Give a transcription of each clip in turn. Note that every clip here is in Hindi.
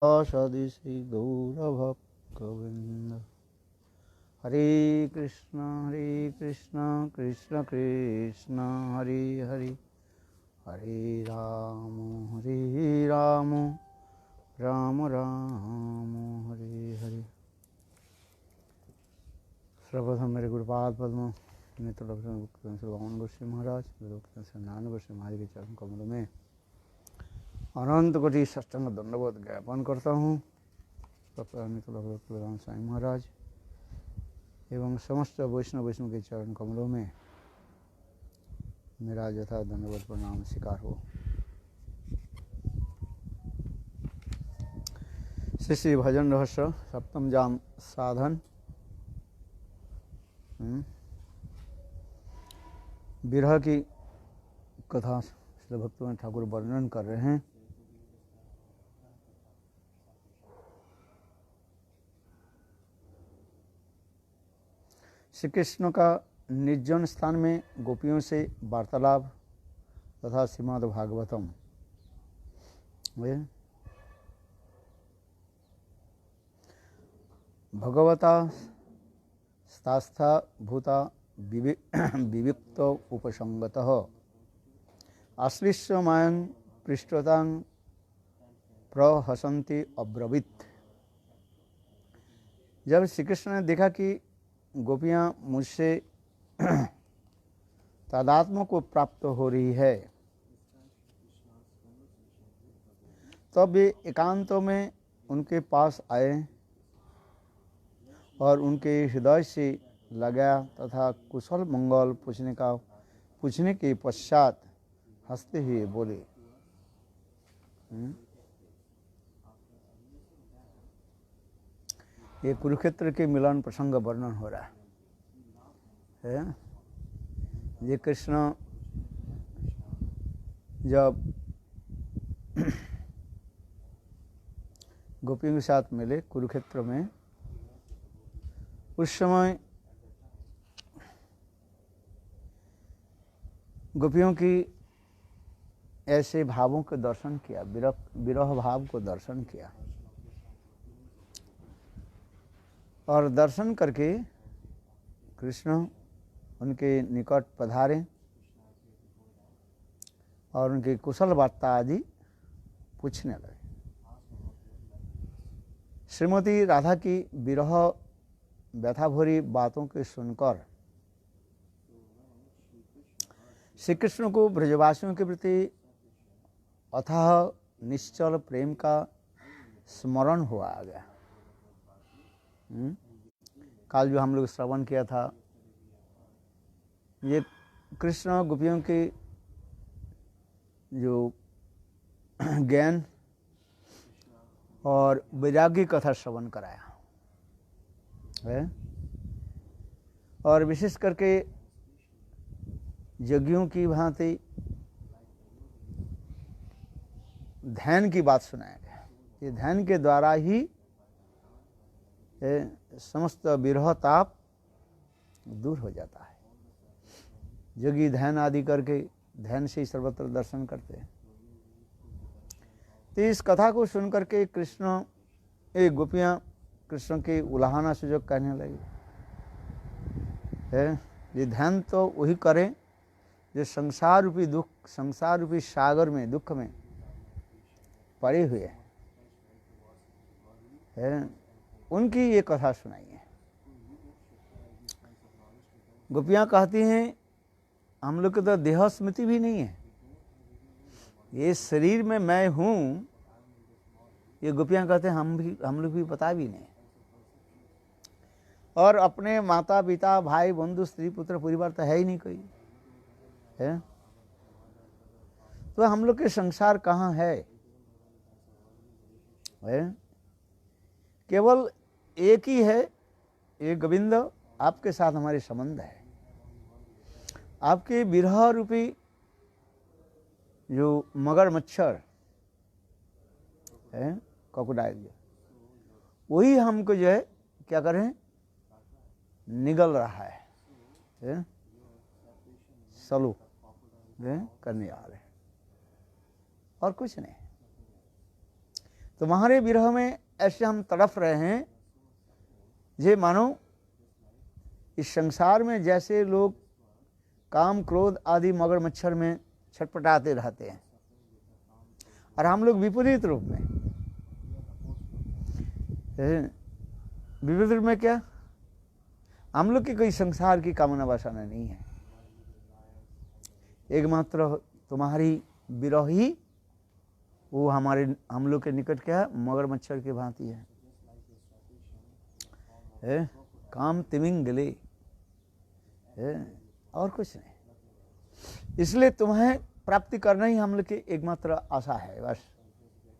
सदिशि गौरभक्तवृन्द। हरे कृष्ण कृष्ण कृष्ण हरे हरे, हरे राम राम राम हरे हरे। सर्वप्रथम मेरे गुरुपाद पद्म नेत्र भगवान गोस्वामी महाराज नारायण गोस्वामी महाराज के चरण कमलों में अनंत कोटि साष्टांग दंडवत ज्ञापन करता हूँ। भगवान स्वामी महाराज एवं समस्त वैष्णव के चरण कमलों में मेरा यथा दंडवत प्रणाम स्वीकार हो। श्री श्री भजन रहस्य सप्तम जाम साधन विरह की कथा श्री भक्तवंत ठाकुर वर्णन कर रहे हैं। श्री कृष्ण का निर्जन स्थान में गोपियों से वार्तालाप तथा श्रीमद् भागवतम भगवता स्थास्था भूता विविक्त उपसंगतः आश्लिष्य मायं पृष्ठतां प्रहसन्ति अब्रवीत। जब श्री कृष्ण ने देखा कि गोपियाँ मुझसे तादात्म्य को प्राप्त हो रही है, तब वे एकांतों में उनके पास आए और उनके हृदय से लगा तथा कुशल मंगल पूछने के पश्चात हंसते हुए बोले। ये कुरुक्षेत्र के मिलन प्रसंग वर्णन हो रहा है। ये कृष्ण जब गोपियों के साथ मिले कुरुक्षेत्र में, उस समय गोपियों की ऐसे भावों को दर्शन किया, विरह भाव को दर्शन किया और दर्शन करके कृष्ण उनके निकट पधारे और उनकी कुशल वार्ता आदि पूछने लगे। श्रीमती राधा की विरह व्यथा भरी बातों को सुनकर श्री कृष्ण को ब्रजवासियों के प्रति अथाह निश्चल प्रेम का स्मरण हुआ आ गया। काल जो हम लोग श्रवण किया था, ये कृष्ण गोपियों की जो ज्ञान और वैराग्य कथा श्रवण कराया है, और विशेष करके यज्ञों की भांति ध्यान की बात सुनाया गया। ये ध्यान के द्वारा ही समस्त विरह ताप दूर हो जाता है। योगी ध्यान आदि करके ध्यान से ही सर्वत्र दर्शन करते हैं। तो इस कथा को सुन करके कृष्ण गोपियाँ कृष्ण के उलाहना सूचक कहने लगी है, ये ध्यान तो वही करें जो संसार रूपी दुख, संसार रूपी सागर में दुख में पड़े हुए है, उनकी ये कथा सुनाई है। गोपियाँ कहती हैं हम लोग के तो देह स्मृति भी नहीं है, ये शरीर में मैं हूँ, ये गोपियाँ कहते हैं हम लोग भी पता भी नहीं, और अपने माता पिता भाई बंधु स्त्री पुत्र परिवार तो है ही नहीं कोई है, तो हम लोग के संसार कहाँ है? केवल एक ही है, ये गोविंद आपके साथ हमारे संबंध है। आपके विरह रूपी जो मगर मच्छर है, क्रोकोडाइल, वही हमको जो है क्या करें, निगल रहा है सलू करने आ रहे हैं, और कुछ नहीं। तुम्हारे विरह में ऐसे हम तड़फ रहे हैं जे मानो इस संसार में जैसे लोग काम क्रोध आदि मगर मच्छर में छटपटाते रहते हैं, और हम लोग विपरीत रूप में, विपरीत रूप में क्या, हम लोग की कोई संसार की कामना वासना नहीं है, एकमात्र तुम्हारी विरह ही वो हम लोग के निकट क्या है, मगर मच्छर की भांति है, काम तिमिंगले है, और कुछ नहीं। इसलिए तुम्हें प्राप्ति करना ही हम लोग की एकमात्र आशा है बस,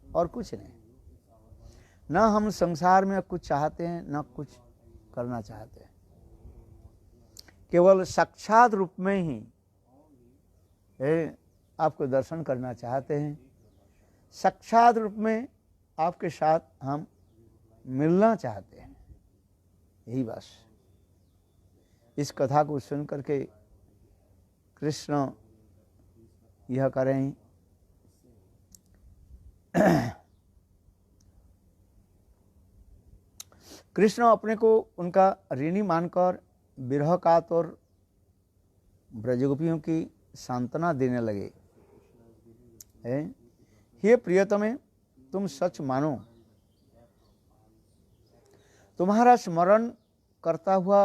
और कुछ नहीं। ना हम संसार में कुछ चाहते हैं, ना कुछ करना चाहते हैं, केवल साक्षात रूप में ही आपको दर्शन करना चाहते हैं, साक्षात रूप में आपके साथ हम मिलना चाहते हैं, यही बस। इस कथा को सुन करके कृष्ण यह करें, कृष्ण अपने को उनका ऋणी मानकर विरह कातर ब्रजगोपियों की सांत्वना देने लगे। हे प्रियतमे, तुम सच मानो, तुम्हारा स्मरण करता हुआ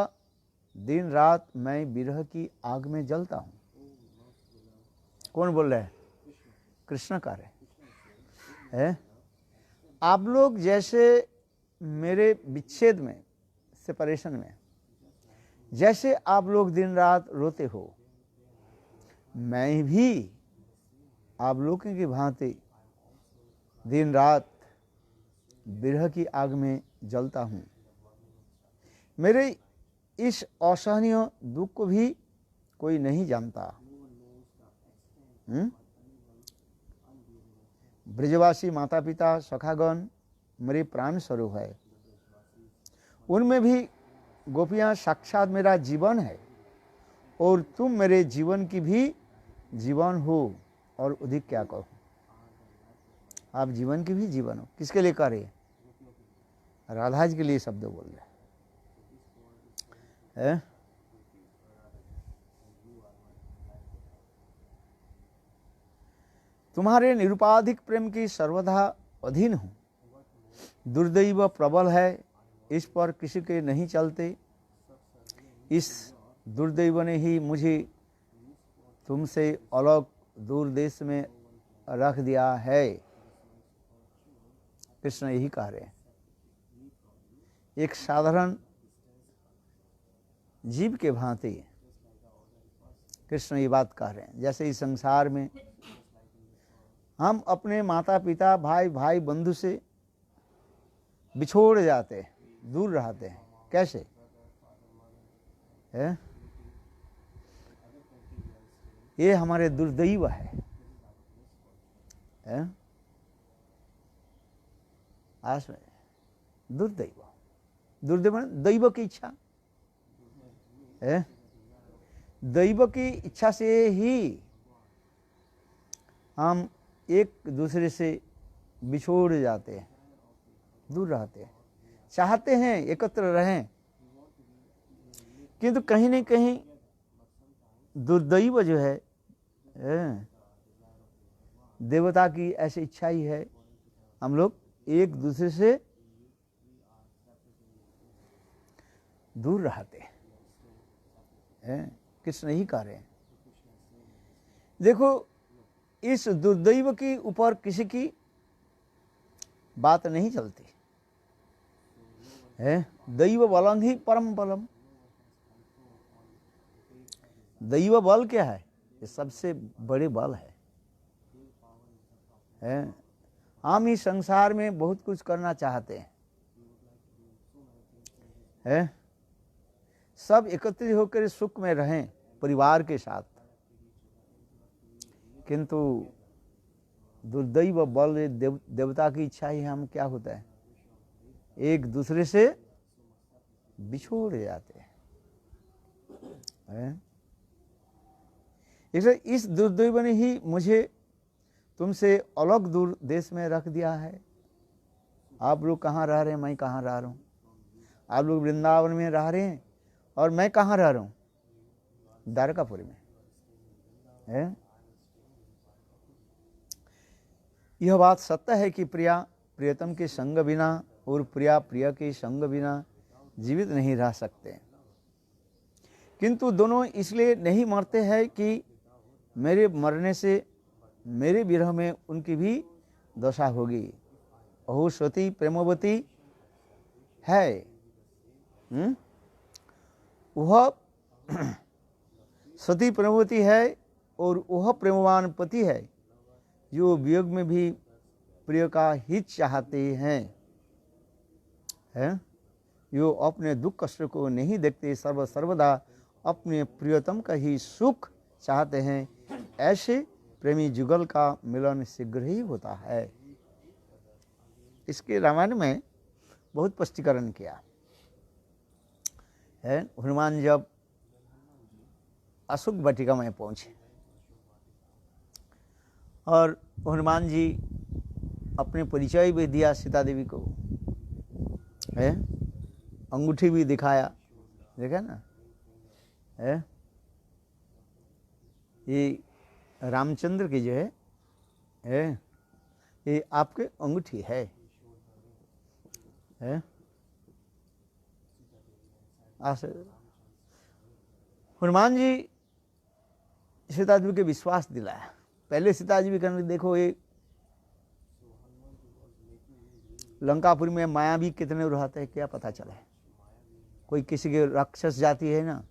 दिन रात मैं विरह की आग में जलता हूँ। कौन बोल रहा है? कृष्ण कह रहे हैं। आप लोग जैसे मेरे विच्छेद में, सेपरेशन में, जैसे आप लोग दिन रात रोते हो, मैं भी आप लोगों की भांति दिन रात विरह की आग में जलता हूँ। मेरे इस असहनीय दुख को भी कोई नहीं जानता। ब्रजवासी माता पिता सखागण मेरे प्राण स्वरूप है, उनमें भी गोपियाँ साक्षात मेरा जीवन है, और तुम मेरे जीवन की भी जीवन हो, और अधिक क्या कहो। आप जीवन की भी जीवन हो। किसके लिए कह रहे हैं? राधा जी के लिए शब्द बोल रहे हैं। तुम्हारे निरुपाधिक प्रेम की सर्वदा अधीन हूँ। दुर्दैव प्रबल है, इस पर किसी के नहीं चलते। इस दुर्दैव ने ही मुझे तुमसे अलग दूर देश में रख दिया है। कृष्ण यही कह रहे हैं। एक साधारण जीव के भांति कृष्ण ये बात कह रहे हैं। जैसे इस संसार में हम अपने माता पिता भाई बंधु से बिछोड़ जाते हैं, दूर रहते हैं। कैसे है? ये हमारे दुर्दैव है। आज में दुर्दैव, दुर्दैव दैव की इच्छा है। दैव की इच्छा से ही हम एक दूसरे से बिछोड़ जाते हैं, दूर रहते हैं। चाहते हैं एकत्र रहें, किंतु कहीं न कहीं दुर्दैव जो है, देवता की ऐसी इच्छा ही है, हम लोग एक दूसरे से दूर रहते हैं। कृष्ण ही कह रहे हैं। देखो, इस दुर्दैव के ऊपर किसी की बात नहीं चलती है। दैव बलम ही परम बलम। दैव बल क्या है? ये सबसे बड़े बल है। हम इस संसार में बहुत कुछ करना चाहते हैं, सब एकत्रित होकर सुख में रहें परिवार के साथ, किंतु दुर्दैव बल देवता की इच्छा ही हम क्या होता है, एक दूसरे से बिछोड़ जाते हैं। इसलिए इस दुर्दैव ने ही मुझे तुमसे अलग दूर देश में रख दिया है। आप लोग कहाँ रह रहे हैं, मैं कहाँ रह रहा हूँ। आप लोग वृंदावन में रह रहे हैं और मैं कहाँ रह रहा हूँ, द्वारकापुरी में है। यह बात सत्य है कि प्रिया प्रियतम के संग बिना और प्रिया प्रिय के संग बिना जीवित नहीं रह सकते, किंतु दोनों इसलिए नहीं मरते हैं कि मेरे मरने से मेरे विरह में उनकी भी दशा होगी। अहो सती प्रेमवती है, वह सती प्रेमवती है और वह प्रेमवान पति है जो वियोग में भी प्रिय का हित चाहते हैं, जो अपने दुख कष्ट को नहीं देखते, सर्वदा अपने प्रियतम का ही सुख चाहते हैं। ऐसे प्रेमी जुगल का मिलन शीघ्र ही होता है। इसके रामायण में बहुत स्पष्टीकरण किया है। हनुमान जब अशोक वाटिका में पहुंचे और हनुमान जी अपने परिचय भी दिया सीता देवी को, है अंगूठी भी दिखाया, देखा ना, है ये रामचंद्र की जो है ये आपके अंगूठी है। हनुमान जी सीता देवी के विश्वास दिलाया। पहले सीता जी भी कहने देखो ये लंकापुरी में मायावी कितने रहते हैं, क्या पता चले। कोई किसी के राक्षस जाति है ना,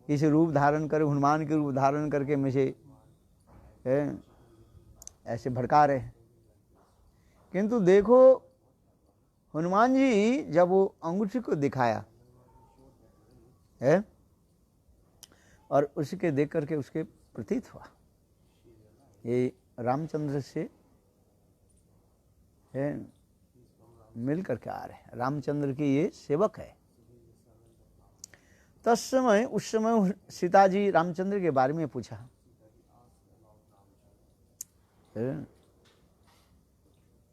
किसी रूप धारण कर, हनुमान के रूप धारण करके मुझे ऐसे भड़का रहे हैं। किंतु देखो हनुमान जी जब वो अंगूठी को दिखाया है और उसके देख करके उसके प्रतीत हुआ ये रामचंद्र से मिल करके आ रहे हैं, रामचंद्र के ये सेवक है। तत्समय उस समय सीता जी रामचंद्र के बारे में पूछा,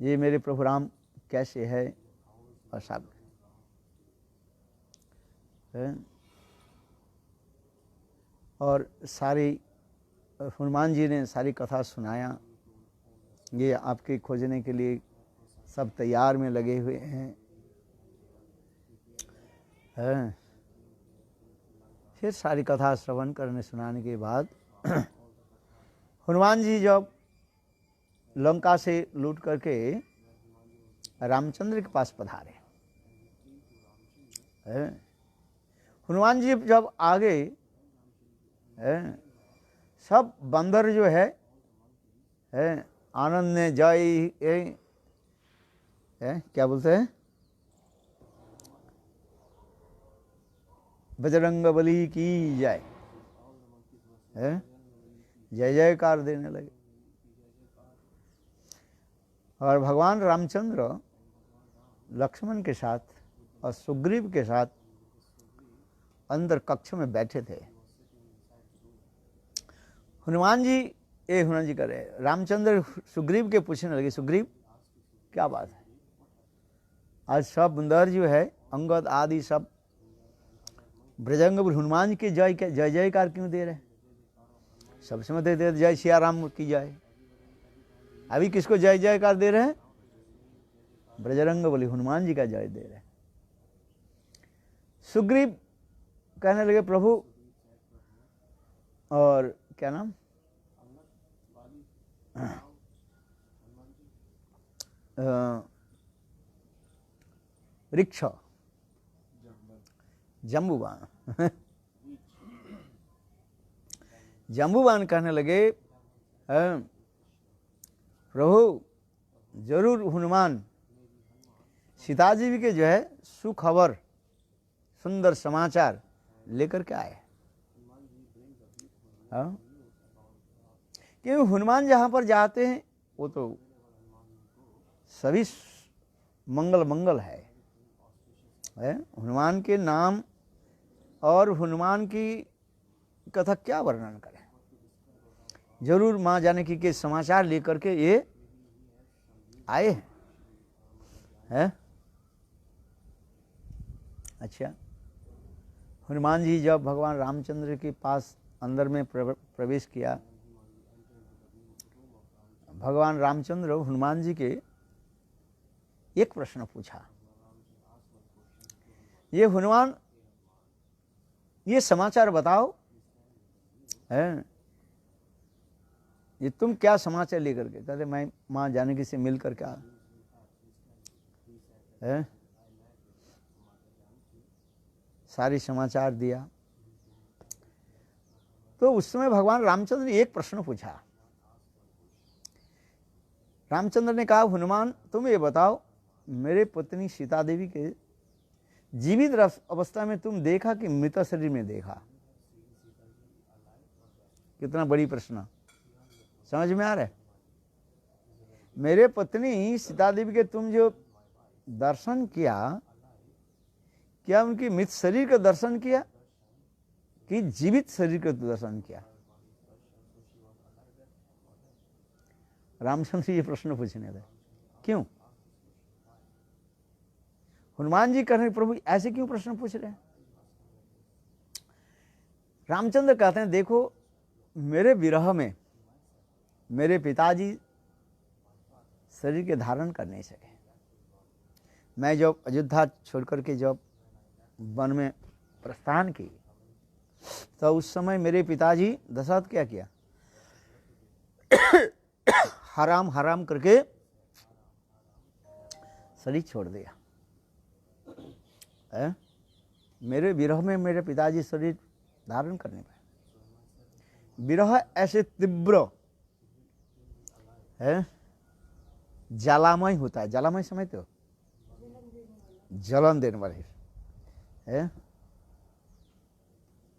ये मेरे प्रभु राम कैसे है और सब और सारी हनुमान जी ने सारी कथा सुनाया। ये आपके खोजने के लिए सब तैयार में लगे हुए हैं। फिर सारी कथा श्रवण करने सुनाने के बाद हनुमान जी जब लंका से लूट करके रामचंद्र के पास पधारे, हनुमान जी जब आ गए सब बंदर जो है आनंद ने जय क्या बोलते हैं, बजरंग बली की जय, जय जयकार देने लगे। और भगवान रामचंद्र लक्ष्मण के साथ और सुग्रीव के साथ अंदर कक्ष में बैठे थे। हनुमान जी कर रहे, रामचंद्र सुग्रीव के पूछने लगे, सुग्रीव क्या बात है, आज सब बंदर जो है अंगद आदि सब ब्रजंग हनुमान की जय जयकार क्यों दे रहे, सब समय दे जय सिया राम की जय, अभी किसको जय जयकार दे रहे हैं, ब्रजरंग बली हनुमान जी का जय दे रहे हैं। सुग्रीव कहने लगे प्रभु, और क्या नाम रिक्ष जम्बूबान जम्बूबान कहने लगे प्रभु जरूर हनुमान सीता जी के जो है सुखबर सुंदर समाचार लेकर के आए। क्योंकि हनुमान जहाँ पर जाते हैं वो तो सभी मंगल मंगल है। हनुमान के नाम और हनुमान की कथा क्या वर्णन करें, जरूर माँ जानकी के समाचार लेकर के ये आए हैं। है। अच्छा, हनुमान जी जब भगवान रामचंद्र के पास अंदर में प्रवेश किया, भगवान रामचंद्र हनुमान जी के एक प्रश्न पूछा, ये हनुमान ये समाचार बताओ, है ये तुम क्या समाचार लेकर के? कहते मैं मां जानकी से मिलकर क्या है, सारी समाचार दिया। तो उस समय भगवान रामचंद्र ने एक प्रश्न पूछा। रामचंद्र ने कहा, हनुमान तुम ये बताओ, मेरे पत्नी सीता देवी के जीवित अवस्था में तुम देखा कि मृत शरीर में देखा? कितना बड़ी प्रश्न, समझ में आ रहा है? मेरे पत्नी सीता देवी के तुम जो दर्शन किया, क्या उनकी मृत शरीर का दर्शन किया कि जीवित शरीर का दर्शन किया? रामचंद्र ये प्रश्न पूछने थे। क्यों? हनुमान जी कह रहे, प्रभु ऐसे क्यों प्रश्न पूछ रहे हैं? रामचंद्र कहते हैं, देखो मेरे विरह में मेरे पिताजी शरीर के धारण कर नहीं सके। मैं जब अयोध्या छोड़कर के जब वन में प्रस्थान की, तो उस समय मेरे पिताजी दशरथ क्या किया, हराम हराम करके शरीर छोड़ दिया। मेरे विरह में मेरे पिताजी शरीर धारण करने पाए। विरह ऐसे तीव्र है, ज्वालामय होता है। ज्वालामय समझते हो? जलन देने वाले है,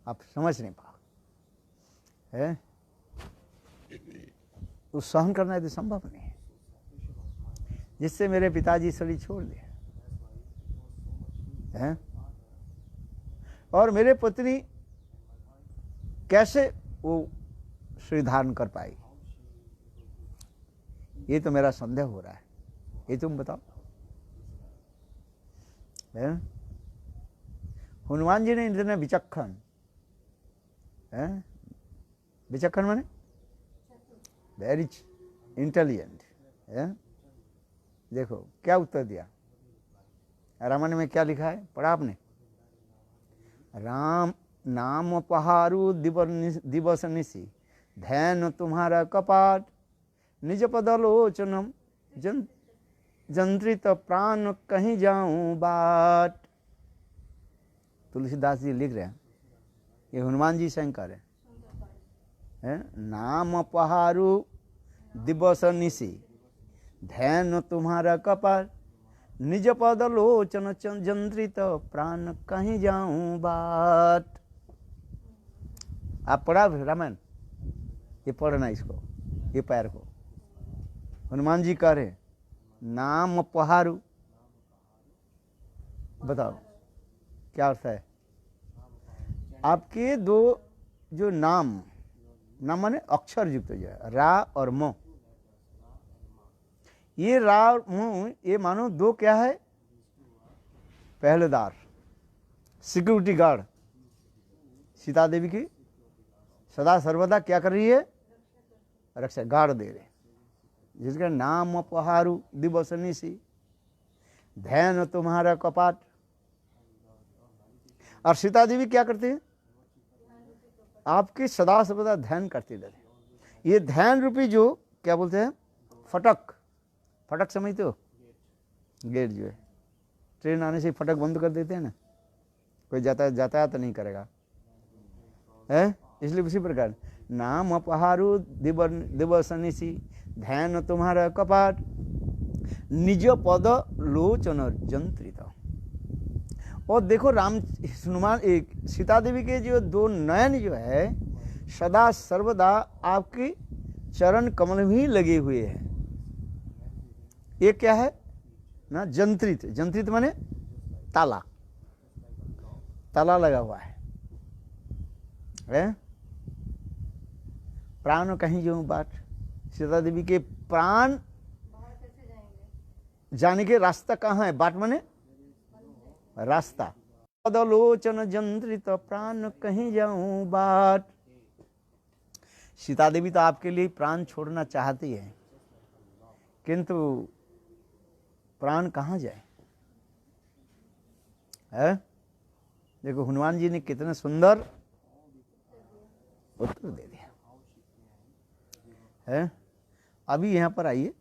आप समझ नहीं पाओ है, वो सहन करना है तो संभव नहीं है, जिससे मेरे पिताजी शरीर छोड़ दिए हैं। और मेरे पत्नी कैसे वो शरीर धारण कर पाई, ये तो मेरा संदेह हो रहा है। ये तुम बताओ। हनुमान जी ने इतने विचक्षण है, विचक्षण माने वेरी इंटेलिजेंट है। देखो क्या उत्तर दिया, रामायण में क्या लिखा है, पढ़ा आपने? राम नाम पहारु दिवस निशी, ध्यान तुम्हारा कपाट, निज पदलोचनम जंत्रित प्राण कहीं जाऊं बाट। तुलसीदास जी लिख रहे हैं, ये हनुमान जी शंकर है। नाम पहारु दिवस निशी, ध्यान तुम्हारा कपाट, निज पद लोचन जंत्रित प्राण कहीं जाऊं बाट। आप पढ़ा रामायण? ये पढ़ना इसको, ये पैर को। हनुमान जी कह रहे नाम पहारु, बताओ क्या अर्थ है? आपके दो जो नाम माने अक्षर युक्त जो है, रा और म, ये रा और म ये मानो दो क्या है, पहरेदार, सिक्योरिटी गार्ड। सीता देवी की सदा सर्वदा क्या कर रही है, रक्षा गार्ड दे रहे, जिसका नाम पहारु दिवस निशी, ध्यान तुम्हारा कपाट। और सीता देवी क्या करती है, आपकी सदा सर्वदा ध्यान करती रहती। ये ध्यान रूपी जो क्या बोलते हैं, फटक, फटक समझते हो? गेट जो है, ट्रेन आने से फटक बंद कर देते हैं ना, कोई यातायात नहीं करेगा है, इसलिए उसी प्रकार नाम अपहारु दिवस निशी, ध्यान तुम्हारा कपाट, निज पद लोचन जंत्रित। और देखो हनुमान एक सीता देवी के जो दो नयन जो है सदा सर्वदा आपके चरण कमल में ही लगे हुए हैं। ये क्या है ना, जंत्रित। जंत्रित माने ताला, ताला लगा हुआ है। प्राण कहीं जो बाट, सीता देवी के प्राण जाने के रास्ता कहाँ है? बाट माने रास्ता। पदलोचन जंत्रित प्राण कहीं जाऊं बाट। सीता देवी तो आपके लिए प्राण छोड़ना चाहती है, किंतु प्राण कहाँ जाए? है? देखो हनुमान जी ने कितने सुंदर उत्तर दे दिया है। अभी यहाँ पर आइए,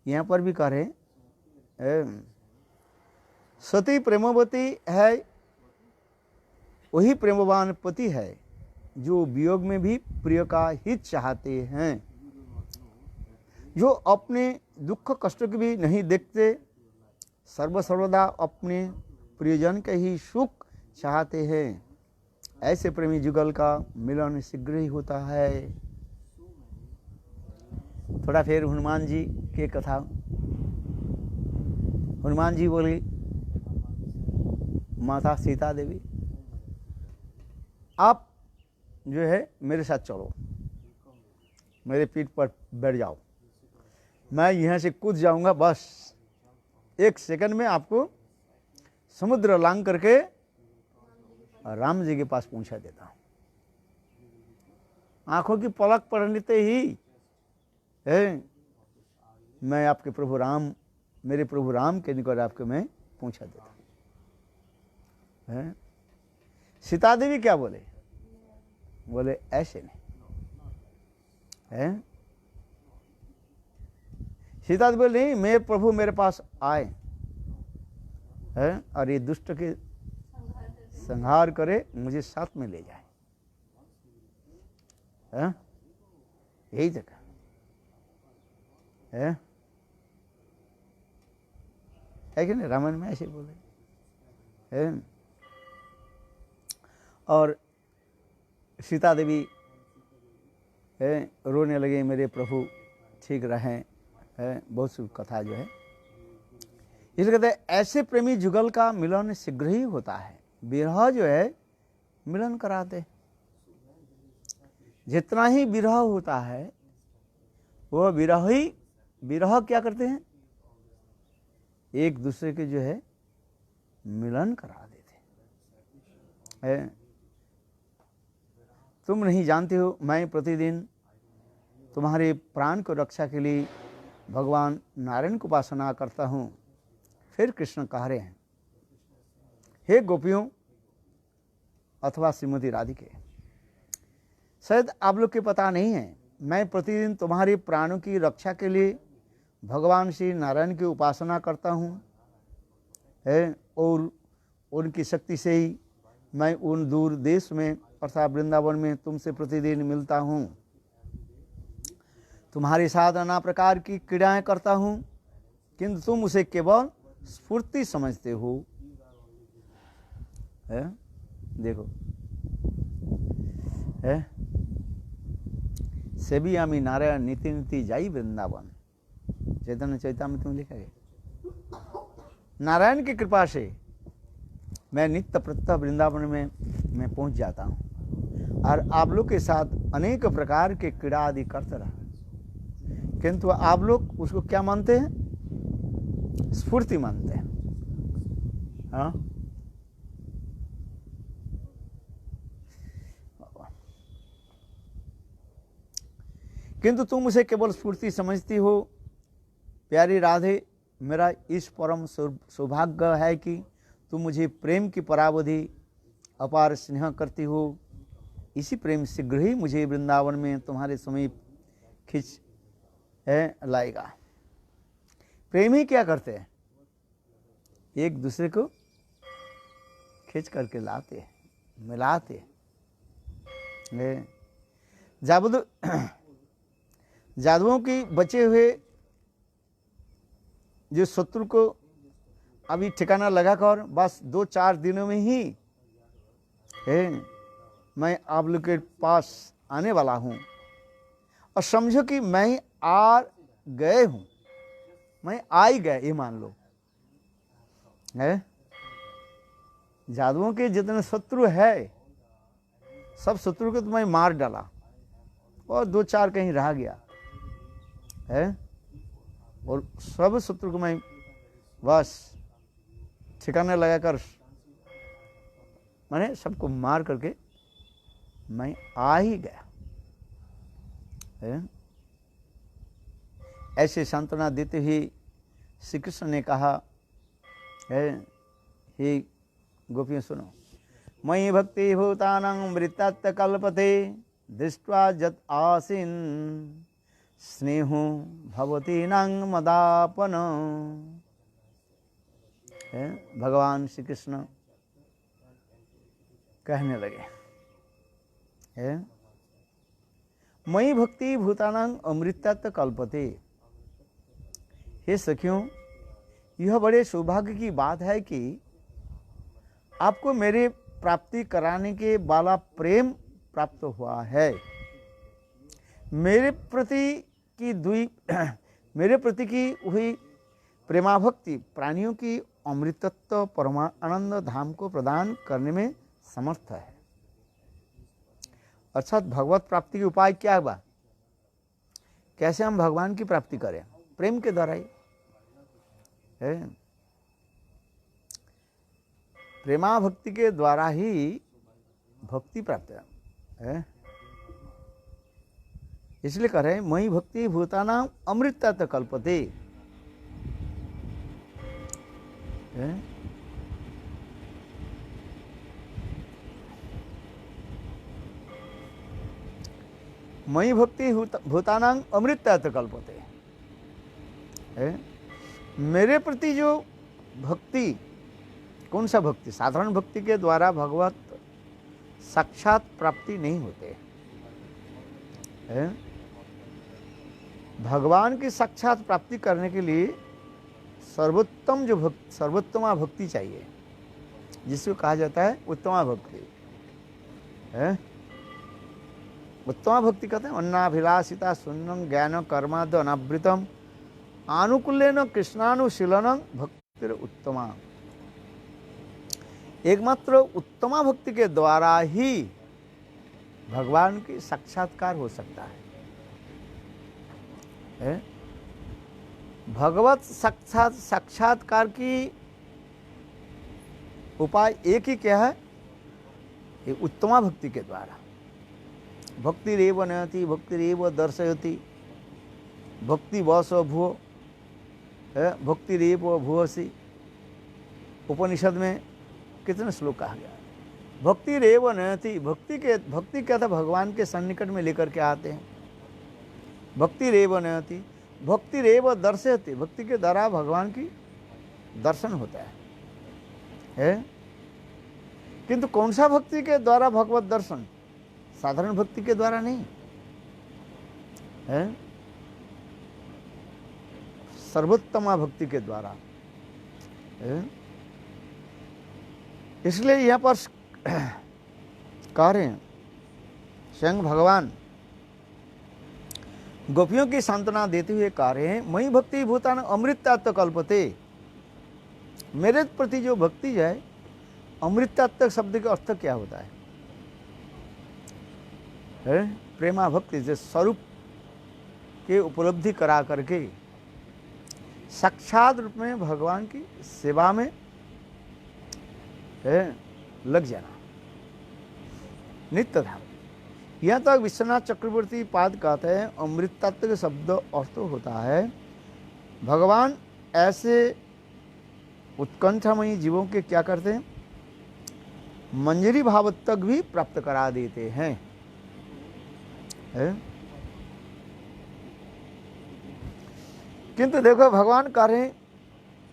यहाँ पर भी कह रहे सती प्रेमवती है, वही प्रेमवान पति है जो वियोग में भी प्रिय का हित चाहते हैं, जो अपने दुख कष्ट की भी नहीं देखते, सर्वदा अपने प्रियजन के ही सुख चाहते हैं। ऐसे प्रेमी जुगल का मिलन शीघ्र ही होता है। थोड़ा फिर हनुमान जी के कथा। हनुमान जी बोली, माता सीता देवी आप जो है मेरे साथ चलो, मेरे पीठ पर बैठ जाओ, मैं यहाँ से कूद जाऊंगा, बस 1 सेकंड में आपको समुद्र लांग करके राम जी के पास पहुंचा देता हूं। आंखों की पलक पड़ने ही मैं आपके प्रभु राम, मेरे प्रभु राम के निकट आपके मैं पहुंचा देता हूं। सीता देवी क्या बोले? बोले ऐसे नहीं है। सीता देवी बोले नहीं, मेरे प्रभु मेरे पास आए है और ये दुष्ट के संहार करे, मुझे साथ में ले जाए। यही जगह है कि नहीं? रामायण में ऐसे बोले है। और सीता देवी है रोने लगे, मेरे प्रभु ठीक रहें है। बहुत सी कथा जो है, इसलिए कहते हैं ऐसे प्रेमी जुगल का मिलन शीघ्र ही होता है। विरह जो है मिलन कराते, जितना ही विरह होता है वो विरह क्या करते हैं? एक दूसरे के जो है मिलन करा देते हैं। तुम नहीं जानते हो, मैं प्रतिदिन तुम्हारे प्राण को रक्षा के लिए भगवान नारायण की उपासना करता हूँ। फिर कृष्ण कह रहे हैं, हे गोपियों अथवा श्रीमती राधिके, शायद आप लोग के पता नहीं है, मैं प्रतिदिन तुम्हारे प्राणों की रक्षा के लिए भगवान श्री नारायण की उपासना करता हूँ और उनकी शक्ति से ही मैं उन दूर देश में अर्थात वृंदावन में तुमसे प्रतिदिन मिलता हूँ। तुम्हारे साथ नाना प्रकार की क्रीड़ाएं करता हूँ, किंतु तुम उसे केवल स्फूर्ति समझते हो। देखो सेबी आमी नारायण नीति नीति जाई वृंदावन, चैतन्य चैतामृत में लिखा है। नारायण की कृपा से मैं नित्य प्रत्यह वृंदावन में मैं पहुंच जाता हूं और आप लोग के साथ अनेक प्रकार के क्रीड़ा आदि करते रहा, किंतु आप लोग उसको क्या मानते हैं? स्फूर्ति मानते हैं। हाँ, किंतु तुम उसे केवल स्फूर्ति समझती हो। प्यारी राधे, मेरा इस परम सौभाग्य है कि तुम मुझे प्रेम की परावधि अपार स्नेह करती हो। इसी प्रेम शीघ्र ही मुझे वृंदावन में तुम्हारे समीप खींच लाएगा। प्रेम ही क्या करते हैं? एक दूसरे को खींच करके लाते, मिलाते। जादुओं की बचे हुए जो शत्रु को अभी ठिकाना लगाकर बस 2-4 दिनों में ही मैं आप लोग के पास आने वाला हूँ और समझो कि मैं आ गए हूँ, मैं आ ही गए, ये मान लो। जादुओं के जितने शत्रु है सब शत्रु को तो मैं मार डाला और 2-4 कहीं रह गया है। और सब शत्रु को मैं बस ठिकाने लगाकर मैंने सबको मार करके मैं आ ही गया है? ऐसे सांत्वना देते हुए श्री कृष्ण ने कहा है, हे गोपियों सुनो, मयि भक्ति भूतानां वृत्तात् कल्पते दृष्ट्वा जत आसीन स्नेहो भवती नांग मदापन। भगवान श्री कृष्ण कहने लगे है, मयि भक्ति भूतानां अमृतात् कल्पते। हे सखियों, यह बड़े सौभाग्य की बात है कि आपको मेरे प्राप्ति कराने के वाला प्रेम प्राप्त हुआ है। मेरे प्रति की हुई प्रेमाभक्ति प्राणियों की अमृतत्व परमानंद धाम को प्रदान करने में समर्थ है। अर्थात भगवत प्राप्ति के उपाय क्या हुआ? कैसे हम भगवान की प्राप्ति करें? प्रेम के द्वारा ही है। प्रेमा भक्ति के द्वारा ही भक्ति प्राप्त है। इसलिए कह रहे हैं, मयि भक्ति भूतानां अमृतात् कल्पते। मयि भक्ति भूतानां अमृतात् कल्पते। मेरे प्रति जो भक्ति, कौन सा भक्ति? साधारण भक्ति के द्वारा भगवत साक्षात प्राप्ति नहीं होते है? भगवान की साक्षात प्राप्ति करने के लिए सर्वोत्तम जो भक्ति, सर्वोत्तमा भक्ति चाहिए, जिसको कहा जाता है उत्तमा भक्ति है। उत्तमा भक्ति कहते हैं अन्नाभिलाषिता शून्यं ज्ञान कर्माद अनावृतम आनुकूल्येन कृष्णानुशीलनं भक्तिर उत्तमा। एकमात्र उत्तमा भक्ति के द्वारा ही भगवान की साक्षात्कार हो सकता है? भगवत साक्षात्कार की उपाय एक ही क्या है? ये उत्तमा भक्ति के द्वारा। भक्तिरेव नयति भक्तिरेव दर्शयति भक्ति वश भुव भक्तिरेव भुवसी। उपनिषद में कितने श्लोक कहा गया? भक्ति रेव नयति, भक्ति क्या था? भगवान के सन्निकट में लेकर के आते हैं। भक्ति रेव नयति भक्ति रेव दर्शयति, भक्ति के द्वारा भगवान की दर्शन होता है? किंतु कौन सा भक्ति के द्वारा भगवत दर्शन? साधारण भक्ति के द्वारा नहीं है, सर्वोत्तमा भक्ति के द्वारा है। इसलिए यहाँ पर कह रहे हैं, स्वयं भगवान गोपियों की सांत्वना देते हुए कह रहे हैं, मयि भक्ति भूतान अमृतात् कल्पते। मेरे प्रति जो भक्ति है, अमृतात् शब्द का अर्थ क्या होता है? प्रेमा भक्ति, जो स्वरूप के उपलब्धि करा करके साक्षात रूप में भगवान की सेवा में लग जाना, नित्य धाम। यहाँ तक विश्वनाथ चक्रवर्ती पाद कहते हैं, अमृतत्व शब्द अर्थ होता है भगवान ऐसे उत्कंठामयी जीवों के क्या करते हैं? मंजरी भाव तक भी प्राप्त करा देते हैं। किंतु देखो भगवान कह रहे हैं,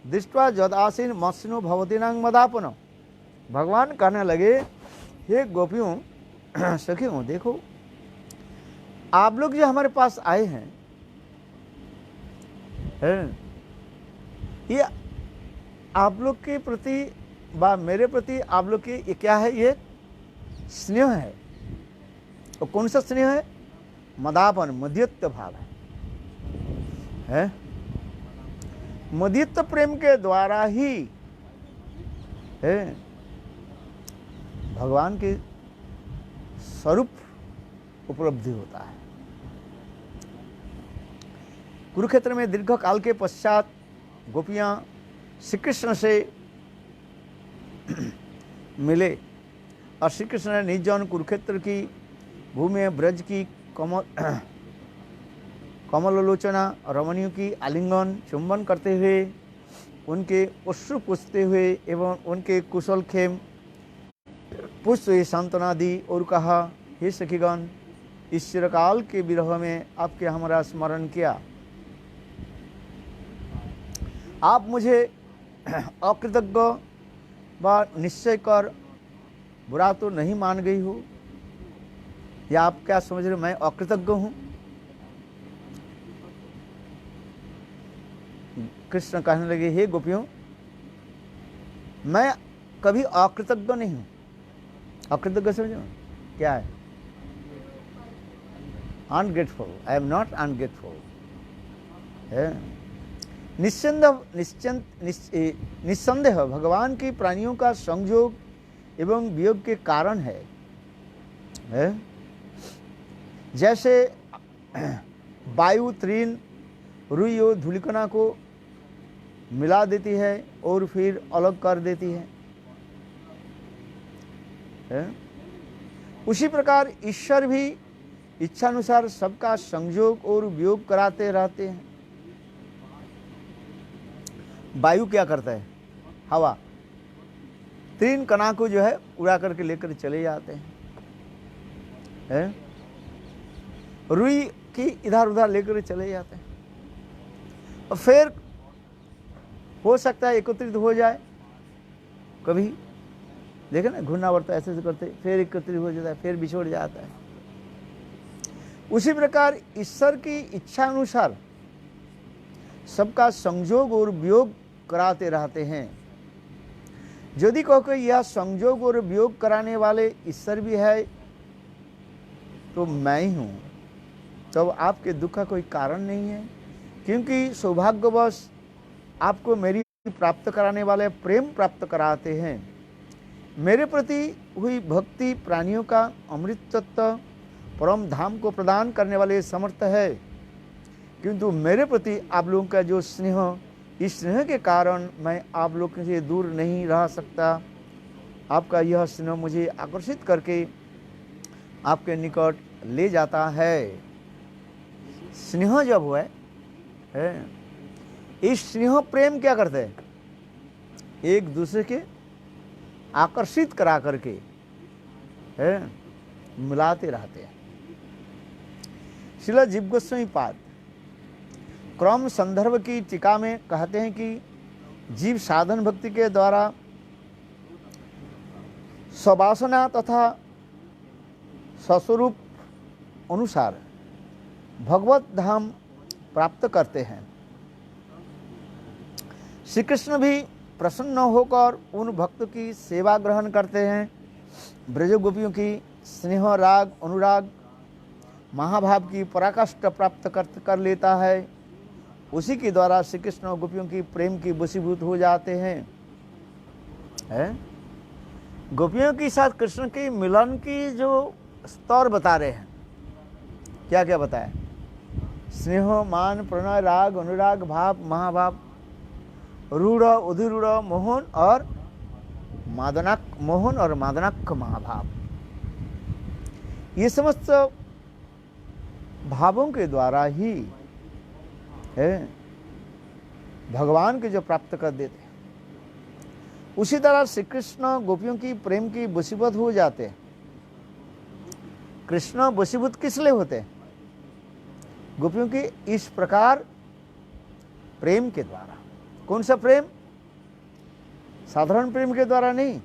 दृष्ट्वा जदासीन मत्स्यनो भवती नांग मदापन। भगवान कहने लगे, हे गोपियों सखियों, देखो आप लोग जो हमारे पास आए हैं, ये आप लोग के प्रति व मेरे प्रति आप लोग की ये क्या है? ये स्नेह है। और कौन सा स्नेह है? मदापन, मध्यत्व भाव है। मध्यत्व प्रेम के द्वारा ही है भगवान के स्वरूप उपलब्धि होता है। कुरुक्षेत्र में दीर्घ काल के पश्चात गोपियाँ श्री कृष्ण से मिले और श्री कृष्ण ने निज जन कुरुक्षेत्र की भूमि में ब्रज की कमलोचना रमणियों की आलिंगन चुंबन करते हुए उनके अश्रु पूछते हुए एवं उनके कुशल खेम पुष्प सांत्वना दी और कहा, हे सखीगण, इस चिरकाल के विरह में आपके हमारा स्मरण किया। आप मुझे अकृतज्ञ व निश्चय कर बुरा तो नहीं मान गई हो, या आप क्या समझ रहे हो मैं अकृतज्ञ हूँ? कृष्ण कहने लगे, हे गोपियों, मैं कभी अकृतज्ञ नहीं हूँ। अकृतज्ञ समझो क्या है? Ungrateful. I am not ungrateful. निस्संदेह भगवान की प्राणियों का संयोग एवं वियोग के कारण है। जैसे वायु तृण रुई और धूलिकणा को मिला देती है और फिर अलग कर देती है, उसी प्रकार ईश्वर भी इच्छानुसार सबका संयोग और वियोग कराते रहते हैं। वायु क्या करता है? हवा तीन कणा को जो है उड़ा करके लेकर चले जाते हैं, रुई की इधर उधर लेकर चले जाते हैं, और फिर हो सकता है एकत्रित हो जाए। कभी देखे ना, घूर्णावर्त ऐसे करते फिर एकत्रित हो जाता है, फिर बिछोड़ जाता है। उसी प्रकार ईश्वर की इच्छा अनुसार सबका संयोग और वियोग कराते रहते हैं। यदि कहो यह संयोग और वियोग कराने वाले ईश्वर भी है तो मैं ही हूँ, तब आपके दुख का कोई कारण नहीं है, क्योंकि सौभाग्यवश आपको मेरी प्राप्त कराने वाले प्रेम प्राप्त कराते हैं। मेरे प्रति हुई भक्ति प्राणियों का अमृत तत्व परम धाम को प्रदान करने वाले समर्थ है, किंतु मेरे प्रति आप लोगों का जो स्नेह, इस स्नेह के कारण मैं आप लोगों से दूर नहीं रह सकता। आपका यह स्नेह मुझे आकर्षित करके आपके निकट ले जाता है। स्नेह जब हुआ है, इस स्नेह प्रेम क्या करते हैं? एक दूसरे के आकर्षित करा करके मिलाते रहते हैं। श्रील जीव गोस्वामी पाद क्रम संदर्भ की टीका में कहते हैं कि जीव साधन भक्ति के द्वारा स्ववासना तथा स्वस्वरूप अनुसार भगवत धाम प्राप्त करते हैं। श्री कृष्ण भी प्रसन्न होकर उन भक्तों की सेवा ग्रहण करते हैं। ब्रज गोपियों की स्नेह राग अनुराग महाभाव की पराकाष्ठा प्राप्त कर लेता है। उसी के द्वारा श्री कृष्ण गोपियों की प्रेम की वशीभूत हो जाते हैं। गोपियों के साथ कृष्ण के मिलन की जो स्तर बता रहे हैं, क्या क्या बताया? स्नेह मान प्रणय राग अनुराग भाव महाभाव रूढ़ उधिरूढ़ मोहन और मादनाक महाभाव, ये समस्त भावों के द्वारा ही भगवान के जो प्राप्त कर देते हैं। उसी तरह श्री कृष्ण गोपियों की प्रेम की वशीभूत हो जाते हैं। कृष्ण वशीभूत किस लिए होते हैं? गोपियों के इस प्रकार प्रेम के द्वारा। कौन सा प्रेम? साधारण प्रेम के द्वारा नहीं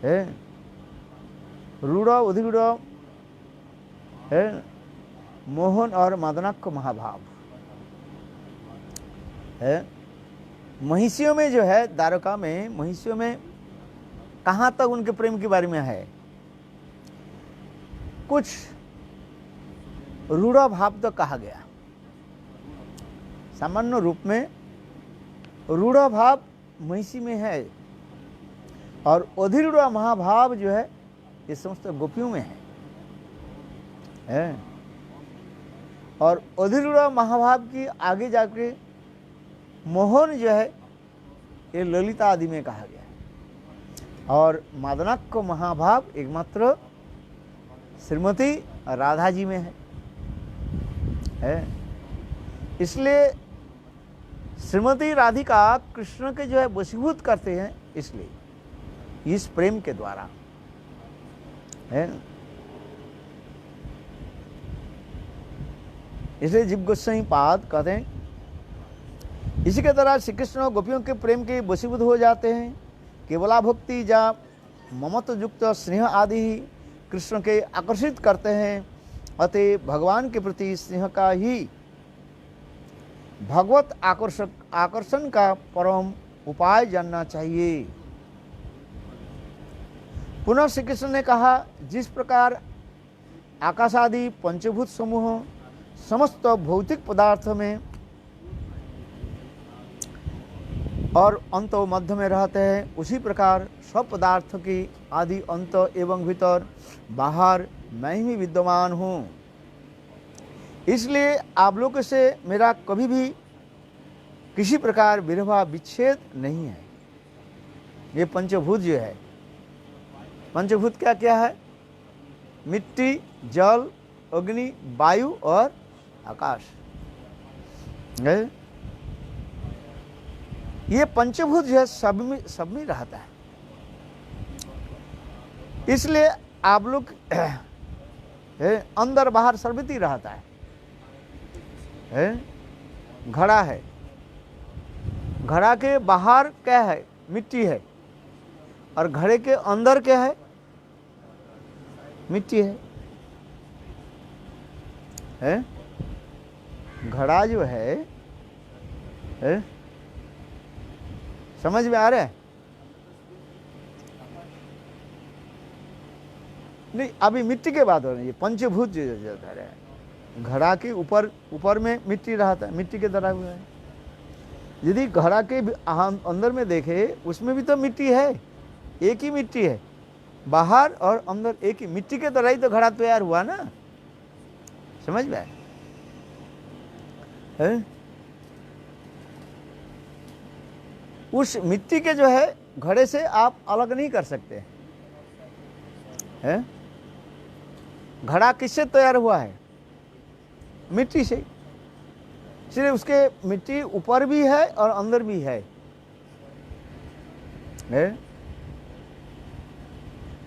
है, रूढ़ उधिरूढ़ है, मोहन और मादनाक महाभाव है। महिषियों में जो है, द्वारका में महिषियों में कहाँ तक उनके प्रेम के बारे में है? कुछ रूढ़ भाव तो कहा गया, सामान्य रूप में रूढ़ भाव महिषी में है, और अधिरूढ़ महाभाव जो है ये समस्त गोपियों में है। और अधिरूढ़ महाभाव की आगे जाके मोहन जो है ये ललिता आदि में कहा गया है, और मादनाक्ष महाभाव एकमात्र श्रीमती राधा जी में है। इसलिए श्रीमती राधिका कृष्ण के जो है वशीभूत करते हैं, इसलिए इस प्रेम के द्वारा है। इसलिए जीव गोस्वामी पाद कहते हैं इसी के तरह श्री कृष्ण गोपियों के प्रेम के वशीभूत हो जाते हैं। केवला भक्ति या ममत्व युक्त स्नेह आदि ही कृष्ण के आकर्षित करते हैं। अतः भगवान के प्रति स्नेह का ही भगवत आकर्षण का परम उपाय जानना चाहिए। पुनः श्री कृष्ण ने कहा, जिस प्रकार आकाश आदि पंचभूत समूह समस्त भौतिक पदार्थ में और अंत व मध्य में रहते हैं, उसी प्रकार सब पदार्थ की आदि अंत एवं भीतर बाहर मैं ही विद्यमान हूँ। इसलिए आप लोगों से मेरा कभी भी किसी प्रकार विरह विच्छेद नहीं है। ये पंचभूत जो है, पंचभूत क्या क्या है? मिट्टी, जल, अग्नि, वायु और आकाश है। ये पंचभूत जो है सब में रहता है। इसलिए आप लोग अंदर बाहर सर्वत्र रहता है। घड़ा है, घड़ा के बाहर क्या है? मिट्टी है, और घड़े के अंदर क्या है? मिट्टी है? घड़ा जो है समझ में आ रहा है? नहीं, अभी मिट्टी के बात हो रही है। पंचभूत जो है, घड़ा के ऊपर में मिट्टी रहता है, मिट्टी के तरह हुआ है। यदि घड़ा के अंदर में देखे, उसमें भी तो मिट्टी है, एक ही मिट्टी है, बाहर और अंदर एक ही मिट्टी के तरह ही तो घड़ा तैयार हुआ ना। समझ में है? उस मिट्टी के जो है घड़े से आप अलग नहीं कर सकते हैं। घड़ा किससे तैयार हुआ है? मिट्टी से। इसलिए उसके मिट्टी ऊपर भी है और अंदर भी है।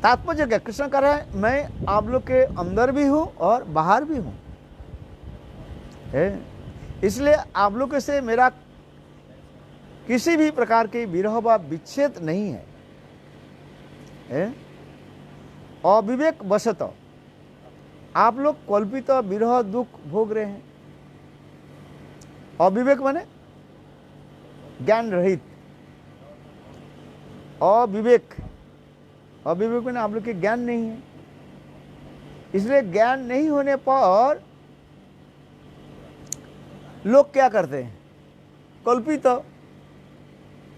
तात्पर्य क्या? कृष्ण कह रहे हैं मैं आप लोग के अंदर भी हूं और बाहर भी हूं। इसलिए आप लोग से मेरा किसी भी प्रकार के विरह व विच्छेद नहीं है। अविवेक वशत आप लोग कल्पित विरह दुख भोग रहे हैं। अविवेक माने ज्ञान रहित। अविवेक माने आप लोग के ज्ञान नहीं है। इसलिए ज्ञान नहीं होने पर लोग क्या करते हैं? कल्पित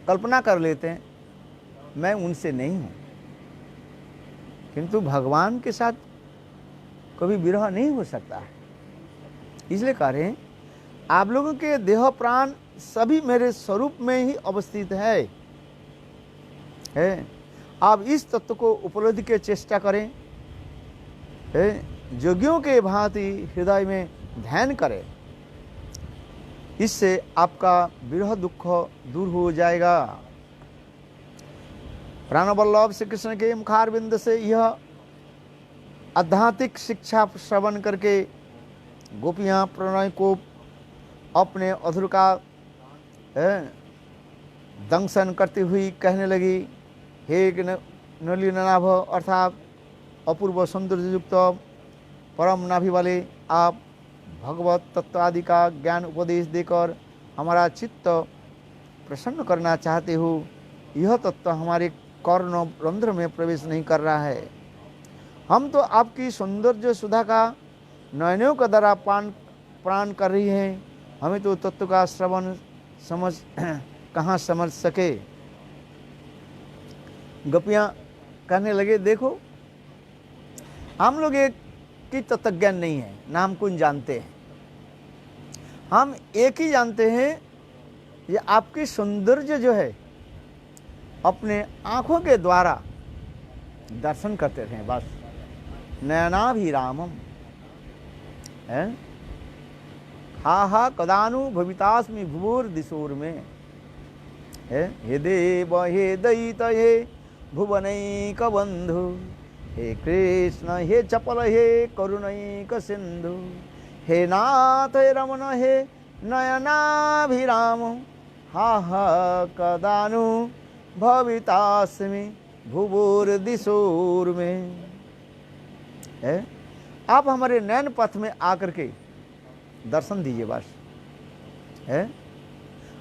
कल्पना कर लेते हैं मैं उनसे नहीं हूं। किंतु भगवान के साथ कभी विरह नहीं हो सकता है। इसलिए कह रहे हैं आप लोगों के देह प्राण सभी मेरे स्वरूप में ही अवस्थित है। आप इस तत्व को उपलब्धि के चेष्टा करें। योगियों के भांति हृदय में ध्यान करें। इससे आपका विरह दुख दूर हो जाएगा। प्राणवल्लभ श्री कृष्ण के मुखारविंद से यह आध्यात्मिक शिक्षा श्रवण करके गोपियां प्रणय को अपने अधर का दंशन करती हुई कहने लगी, हे नलिनाभ अर्थात अपूर्व सौंदर्य युक्त परम नाभि वाले, आप भगवत तत्व आदि का ज्ञान उपदेश देकर हमारा चित्त प्रसन्न करना चाहते हो। यह तत्व हमारे कर्ण रंध्र में प्रवेश नहीं कर रहा है। हम तो आपकी सौंदर्य सुधा का नयनों का द्वारा प्राण कर रही हैं। हमें तो तत्व का श्रवण समझ कहाँ समझ सके। गोपियाँ कहने लगे, देखो हम लोग एक की तत्व ज्ञान नहीं है, नाम कुन जानते हैं, हम एक ही जानते हैं, ये आपकी सौंदर्य जो है अपने आंखों के द्वारा दर्शन करते रहे बस। नयनाभिरामम है, हा हा कदानु भवितास्मि भूर दिशोर में है। हे देव हे दयित हे भुवनैक बंधु, हे कृष्ण हे चपल हे करुणैक सिंधु, हे नाथ हे रमण हे नयनाभिराम, हा हा कदानु भवितास्मि भुवोर दिशोर में है। आप हमारे नैन पथ में आकर के दर्शन दीजिए बस है।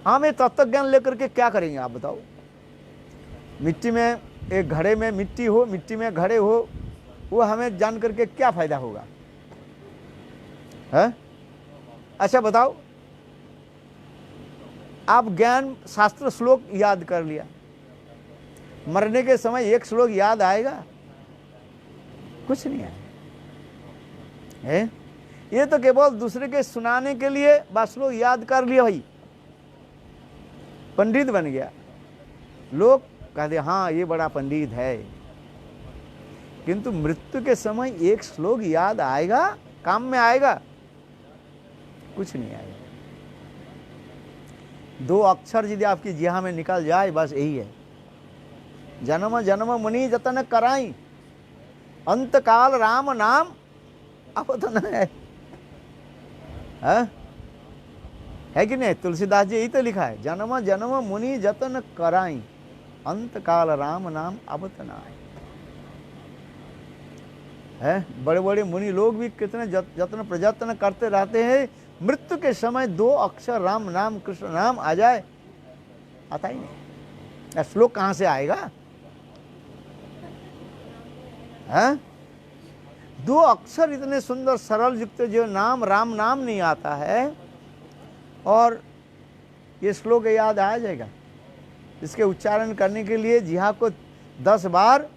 हमें तत्व ज्ञान लेकर के क्या करेंगे आप बताओ। मिट्टी में, एक घड़े में मिट्टी हो, मिट्टी में घड़े हो, वो हमें जान करके क्या फायदा होगा है? अच्छा बताओ, आप ज्ञान शास्त्र श्लोक याद कर लिया, मरने के समय एक श्लोक याद आएगा? कुछ नहीं आएगा है। ये तो केवल दूसरे के सुनाने के लिए बस श्लोक याद कर लिया, भाई पंडित बन गया, लोग कहते हाँ ये बड़ा पंडित है। किंतु मृत्यु के समय एक श्लोक याद आएगा, काम में आएगा? कुछ नहीं आएगा। दो अक्षर यदि आपकी जिहा में निकल जाए बस यही है, जन्म जन्म मुनि जतन कराई, अंत काल राम नाम अवतन है कि नहीं? तुलसीदास जी यही तो लिखा है, जन्म जन्म मुनि जतन कराई, अंत काल राम नाम अवतन है। बड़े बड़े मुनि लोग भी कितने जतन प्रयत्न करते रहते हैं, मृत्यु के समय दो अक्षर राम नाम कृष्ण नाम आ जाए, आता ही नहीं। श्लोक कहां से आएगा है? दो अक्षर इतने सुंदर सरल युक्त जो नाम राम नाम नहीं आता है, और ये श्लोक याद आ जाएगा। इसके उच्चारण करने के लिए जिहा को 10 बार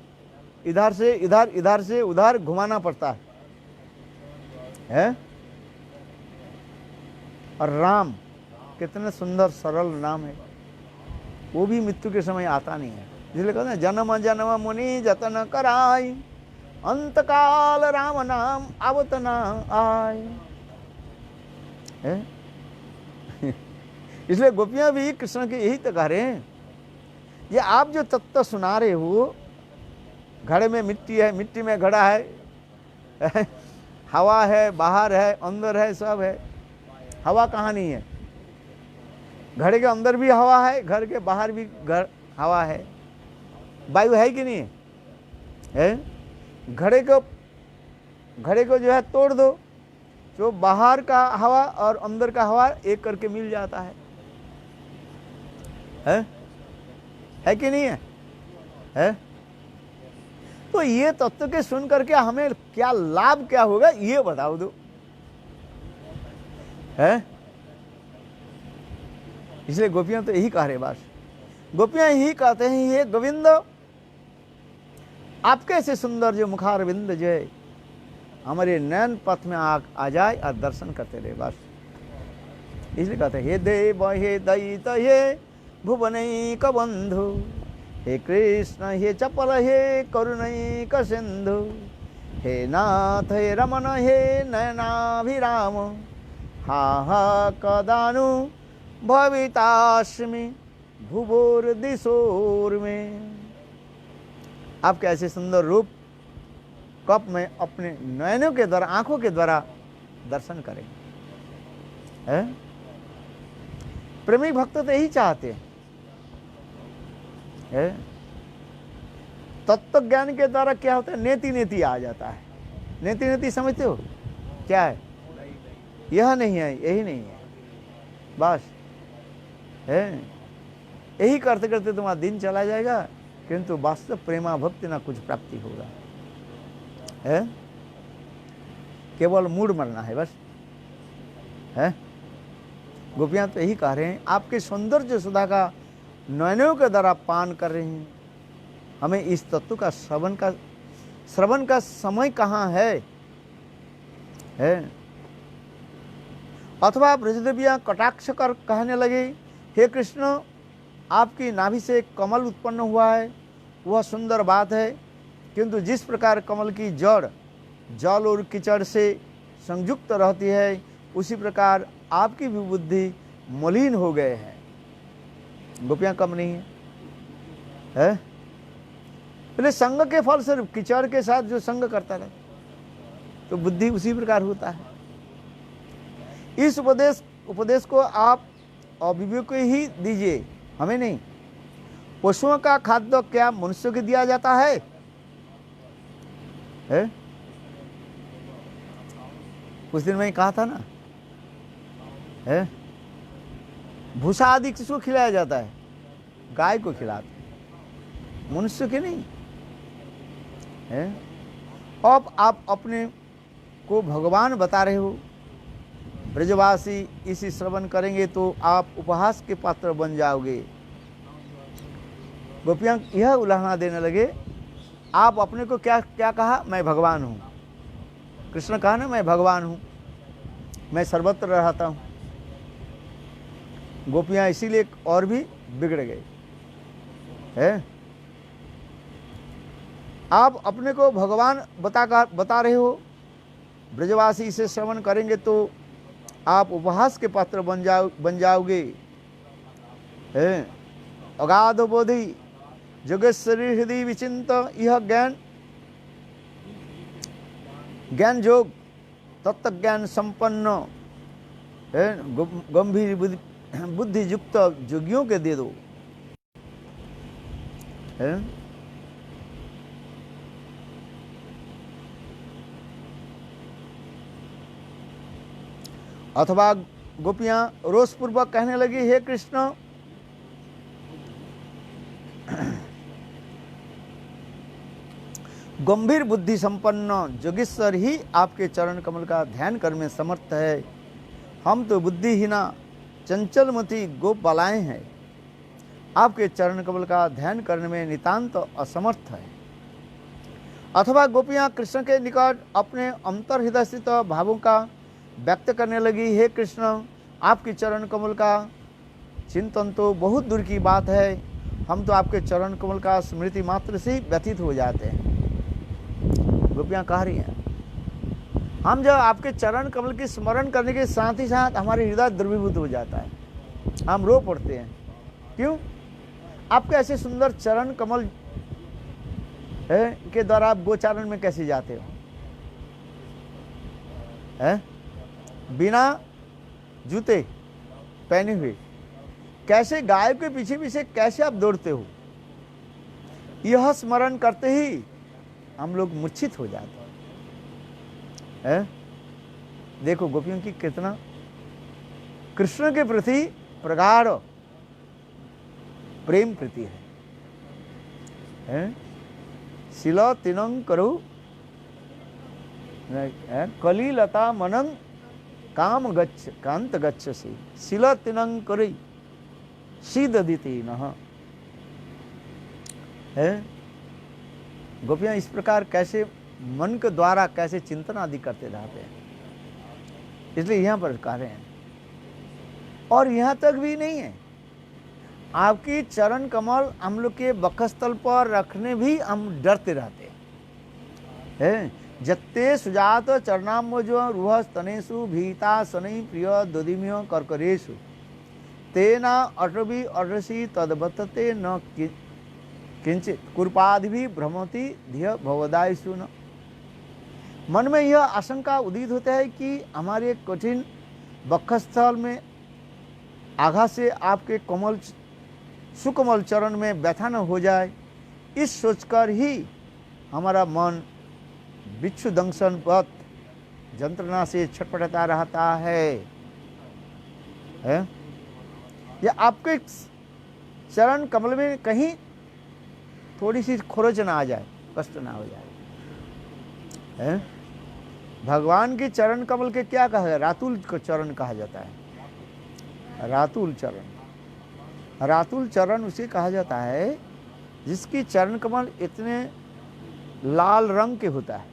इधर से इधर, इधर से उधर घुमाना पड़ता है? और राम कितने सुंदर सरल नाम है, वो भी मृत्यु के समय आता नहीं है। इसलिए कहते हैं जन्म जन्म मुनि जतन कराई, अंत काल राम नाम अवतना आय है। इसलिए गोपियां भी कृष्ण के यही तो कह रहे हैं, ये आप जो तत्व सुना रहे हो, घड़े में मिट्टी है, मिट्टी में घड़ा है, हवा है, बाहर है, अंदर है, सब है। हवा कहाँ नहीं है? घड़े के अंदर भी हवा है, घर के बाहर भी हवा है, वायु है कि नहीं है? घड़े को जो है तोड़ दो, जो बाहर का हवा और अंदर का हवा एक करके मिल जाता है कि नहीं है? तो ये तत्व के सुन करके हमें क्या लाभ क्या होगा ये बताओ दो है। इसलिए गोपियां तो यही कह रहे, बस गोपियां यही कहते हैं, ये गोविंद आपके ऐसे सुंदर जो मुखारविंद जो है हमारे नयन पथ में आ जाए और दर्शन करते रहे बस। इसलिए कहते हैं हे देव हे दयित हे भुवनैक बंधु, हे कृष्ण हे चपल हे करुणैक सिंधु, हे नाथ हे रमण हे नयनाभिराम, हा हा कदानु भवितास्मि भुवोर दिशोर में। आपके ऐसे सुंदर रूप कब मैं अपने नयनों के द्वारा, आंखों के द्वारा दर्शन करें है? प्रेमी भक्त तो यही चाहते हैं। तत्व ज्ञान के द्वारा क्या होता है? नेति नेति आ जाता है। नेति नेति समझते हो क्या है? यह नहीं है, यही नहीं है, बस है। यही करते करते तुम्हारा दिन चला जाएगा, किंतु वास्तव प्रेमा भक्ति ना कुछ प्राप्ति होगा है। केवल मूड मरना है बस है। गोपियां तो यही कह रहे हैं, आपके सौंदर्य सुधा का नयनों के द्वारा पान कर रहे हैं। हमें इस तत्व का श्रवण का समय कहाँ है? अथवा ब्रजदेवियाँ कटाक्ष कर कहने लगे, हे कृष्ण, आपकी नाभि से कमल उत्पन्न हुआ है, वह सुंदर बात है, किंतु जिस प्रकार कमल की जड़ जल और कीचड़ से संयुक्त रहती है, उसी प्रकार आपकी भी बुद्धि मलिन हो गए हैं। गोपियाँ कम नहीं है? पहले संग के फल से कीचड़ के साथ जो संग करता है तो बुद्धि उसी प्रकार होता है। इस उपदेश को आप अविवेक को ही दीजिए, हमें नहीं। पशुओं का खाद्य क्या मनुष्य को दिया जाता है? कुछ दिन में कहा था ना, है भूसा आदि किसको खिलाया जाता है? गाय को खिलाते, मनुष्य के नहीं है। अब आप अपने को भगवान बता रहे हो। ब्रजवासी इसी श्रवण करेंगे तो आप उपहास के पात्र बन जाओगे। गोपियां यह उलाहना देने लगे, आप अपने को क्या क्या कहा? मैं भगवान हूँ। कृष्ण कहा ना, मैं भगवान हूँ, मैं सर्वत्र रहता हूँ। गोपियां इसीलिए और भी बिगड़ गई है। आप अपने को भगवान बता रहे हो। ब्रजवासी इसे श्रवण करेंगे तो आप उपहास के पात्र बन जाओगे। अगाध बोधि जोगेश्वरी हृदय विचिंत यह ज्ञान जोग तत्व ज्ञान संपन्न गंभीर बुद्धि युक्त जोगियों के दे दो। अथवा गोपियां रोषपूर्वक कहने लगी, हे कृष्ण, गंभीर बुद्धि संपन्न जोगेश्वर ही आपके चरण कमल का ध्यान करने में समर्थ है। हम तो बुद्धिहीना चंचलमती गोप बालाएं हैं, आपके चरण कमल का ध्यान करने में नितांत असमर्थ है। अथवा गोपियां कृष्ण के निकट अपने अंतर हृदय स्थित भावों का व्यक्त करने लगी, हे कृष्ण, आपके चरण कमल का चिंतन तो बहुत दूर की बात है, हम तो आपके चरण कमल का स्मृति मात्र से ही व्यथित हो जाते हैं। गोपियां कह रही हैं, हम जब आपके चरण कमल की स्मरण करने के साथ ही साथ हमारे हृदय द्रवीभूत हो जाता है, हम रो पड़ते हैं। क्यों? आपके ऐसे सुंदर चरण कमल है के द्वारा आप गोचारण में कैसे जाते हो? है बिना जूते पहने हुए कैसे गाय के पीछे पीछे कैसे आप दौड़ते हो? यह स्मरण करते ही हम लोग मूर्छित हो जाते हैं। देखो गोपियों की कितना कृष्ण के प्रति प्रगाढ़ प्रेम प्रीति है। शिला तिनंग करो कलीलता मनंग काम गच्छ कांत गच्छ से शिला तिनंग करी सीध दिति न है। गोपियां इस प्रकार कैसे मन के द्वारा कैसे चिंतन आदि करते रहते हैं, इसलिए यहां पर कह रहे हैं। और यहां तक भी नहीं है, आपकी चरण कमल हम लोग के वक्षस्थल पर रखने भी हम डरते रहते हैं। जत्ते सुजात चरणाम्बुजो रुह स्तनेषु भीता शनै प्रिय दधिम्यो कर्करेषु तेना अटवी अटसी तद्वतते न किंचित कुर्पादि भ्रमति धिय भवदायसु न। मन में यह आशंका उदित होता है कि हमारे कठिन वक्षस्थल में आघात से आपके कोमल सुकोमल चरण में व्यथा न हो जाए, इस सोचकर ही हमारा मन बिच्छू दंशनवत यंत्रणा से छटपटाता रहता है। या आपके चरण कमल में कहीं थोड़ी सी खरोच ना आ जाए, कष्ट ना हो जाए। भगवान के चरण कमल के क्या कहा है? रातुल चरण कहा जाता है। रातुल चरण, रातुल चरण उसे कहा जाता है जिसकी चरण कमल इतने लाल रंग के होता है,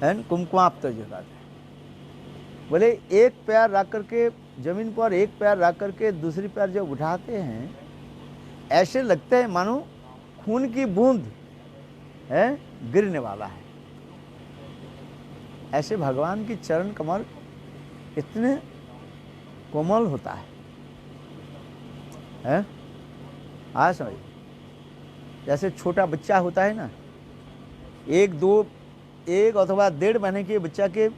कुमकुमाप्त जो कहते बोले एक पैर रख करके जमीन पर, एक पैर रख करके दूसरी पैर जब उठाते हैं ऐसे लगता है मानो खून की बूंद है गिरने वाला है। ऐसे भगवान की चरण कमल इतने कोमल होता है? आज समझ, जैसे छोटा बच्चा होता है ना, एक अथवा 1.5 महीने के बच्चा के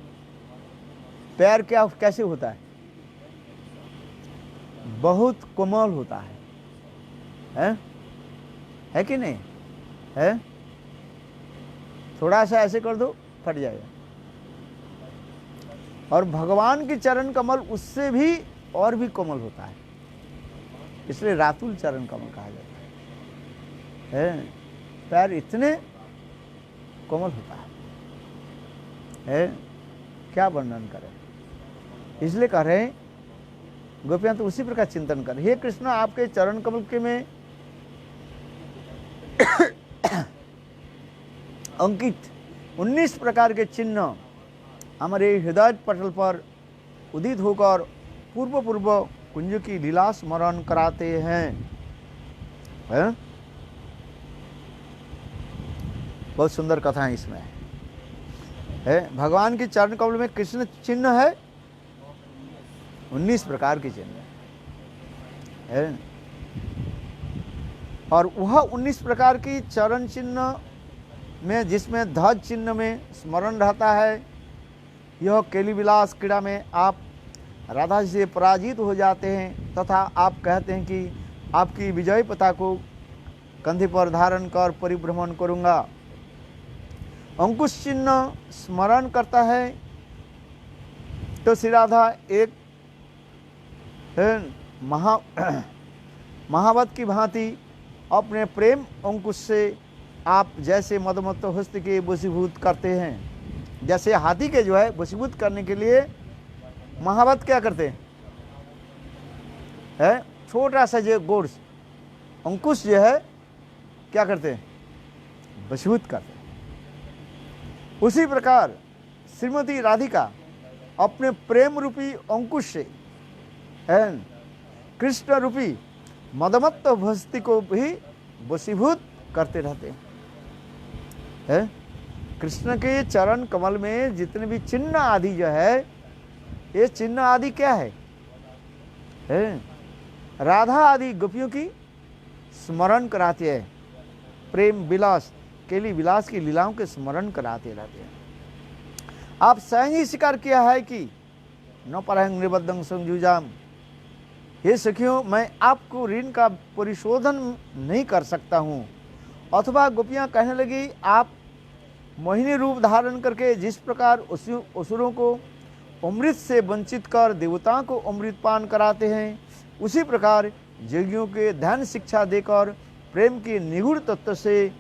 पैर क्या कैसे होता है? बहुत कोमल होता है कि नहीं है? थोड़ा सा ऐसे कर दो फट जाएगा। और भगवान की चरण कमल उससे भी और भी कोमल होता है, इसलिए रातुल चरण कमल कहा जाता है। पैर इतने कोमल होता है, क्या वर्णन करें। इसलिए कह रहे हैं गोपियां तो उसी प्रकार चिंतन कर, हे कृष्ण आपके चरण कमल के में अंकित 19 प्रकार के चिन्ह हमारे हृदय पटल पर उदित होकर पूर्व पूर्व कुंज की लीला स्मरण कराते हैं। बहुत सुंदर कथा है इसमें है। भगवान के चरण कमल में कृष्ण चिन्ह है, 19 प्रकार के चिन्ह है। और वह 19 प्रकार की चरण चिन्ह में, जिसमें ध्वज चिन्ह में स्मरण रहता है, यह केली विलास क्रीड़ा में आप राधा जी से पराजित हो जाते हैं तथा आप कहते हैं कि आपकी विजय पता को कंधे पर धारण कर परिभ्रमण करूंगा। अंकुश चिन्ह स्मरण करता है तो श्री राधा एक महावत की भांति अपने प्रेम अंकुश से आप जैसे मदमत्त हस्त के वशीभूत करते हैं। जैसे हाथी के जो है वशीभूत करने के लिए महावत क्या करते हैं? छोटा सा जो गोड़ अंकुश जो है क्या करते हैं? वशीभूत करते हैं। उसी प्रकार श्रीमती राधिका अपने प्रेम रूपी अंकुश से कृष्ण रूपी मदमत्त भस्ती को भी वशीभूत करते रहते हैं। कृष्ण के चरण कमल में जितने भी चिन्ह आदि जो है, ये चिन्ह आदि क्या है? राधा आदि गोपियों की स्मरण कराते हैं, प्रेम विलास केली विलास की लीलाओं के स्मरण कराते रहते हैं। आप स्वयं ही स्वीकार किया है कि न परहंग निबद्धं संजुजाम, हे सखियों मैं आपको ऋण का परिशोधन नहीं कर सकता हूँ। अथवा गोपियाँ कहने लगी आप मोहिनी रूप धारण करके जिस प्रकार असुरों को अमृत से वंचित कर देवताओं को अमृत पान कराते हैं, उसी प्रकार योगियों के ध्यान शिक्षा देकर प्रेम के निगूढ़ तत्व से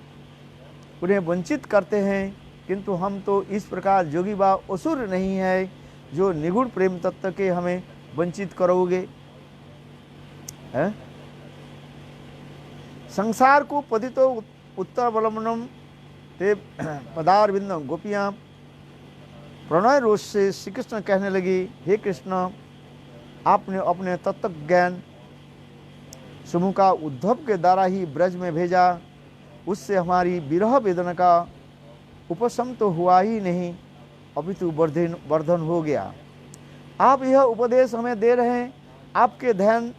उन्हें वंचित करते हैं। किंतु हम तो इस प्रकार योगी व असुर नहीं है जो निगूढ़ प्रेम तत्व के हमें वंचित करोगे। संसार को पतितो उत्तर बलमनम ते पदारविंद गोपियाँ प्रणय रोष से श्री कृष्ण कहने लगी, हे कृष्ण आपने अपने तत्व ज्ञान समूह का उद्धव के द्वारा ही ब्रज में भेजा, उससे हमारी विरह वेदना का उपशम तो हुआ ही नहीं अपितु वर्धन हो गया। आप यह उपदेश हमें दे रहे हैं, आपके ध्यान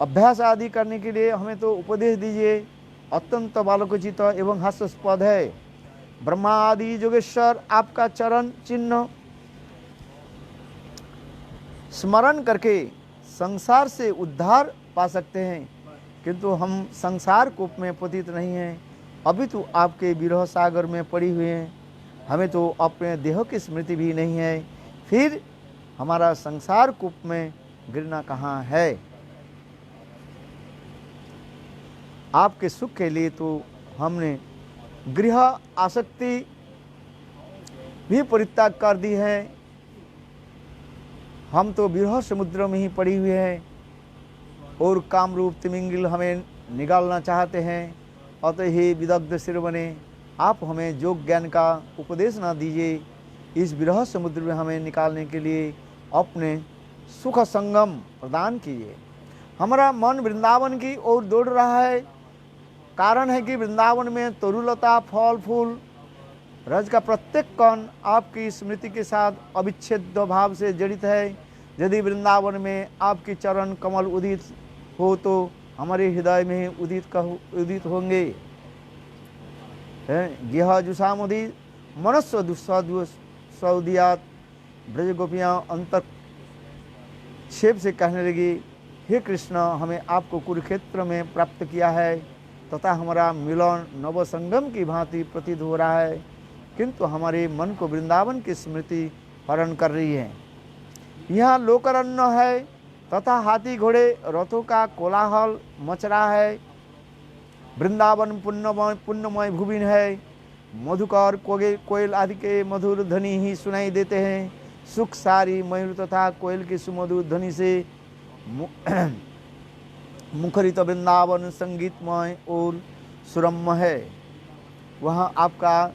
अभ्यास आदि करने के लिए हमें तो उपदेश दीजिए। अत्यंत बालकोचित एवं हास्यास्पद है। ब्रह्मा आदि योगेश्वर आपका चरण चिन्ह स्मरण करके संसार से उद्धार पा सकते हैं, किंतु हम संसार कूप में पतित नहीं हैं, अभी तो आपके विरह सागर में पड़ी हुए हैं। हमें तो अपने देह की स्मृति भी नहीं है, फिर हमारा संसार कूप में गिरना कहाँ है। आपके सुख के लिए तो हमने गृह आसक्ति भी परित्याग कर दी है। हम तो विरह समुद्र में ही पड़ी हुए हैं और कामरूप तिमिंगिल हमें निकालना चाहते हैं। अतः हे विदग्ध शिरोमणे, आप हमें योग ज्ञान का उपदेश ना दीजिए। इस विरह समुद्र में हमें निकालने के लिए अपने सुख संगम प्रदान कीजिए। हमारा मन वृंदावन की ओर दौड़ रहा है, कारण है कि वृंदावन में तरुलता, फल फूल, रज का प्रत्येक कण आपकी स्मृति के साथ अविच्छेद्य भाव से जड़ित है। यदि वृंदावन में आपकी चरण कमल उदित हो तो हमारे हृदय में उदित होंगे। यह जुषामुदी मनस्व दुस्सौदियात ब्रज गोपियाँ अंतक्षेप से कहने लगी, हे कृष्ण, हमें आपको कुरुक्षेत्र में प्राप्त किया है तथा हमारा मिलन नव संगम की भांति प्रतीत हो रहा है, किंतु हमारे मन को वृंदावन की स्मृति हरण कर रही है। यहाँ लोकरण्य है तथा हाथी घोड़े रथों का कोलाहल मच रहा है। वृंदावन पुण्यमय भूमि है। मधुकर कोयल आदि के मधुर ध्वनि ही सुनाई देते हैं। सुख सारी मयूर तथा कोयल की सुमधुर ध्वनि से मुखरित वृंदावन संगीतमय और सुरम्य है। वहाँ आपका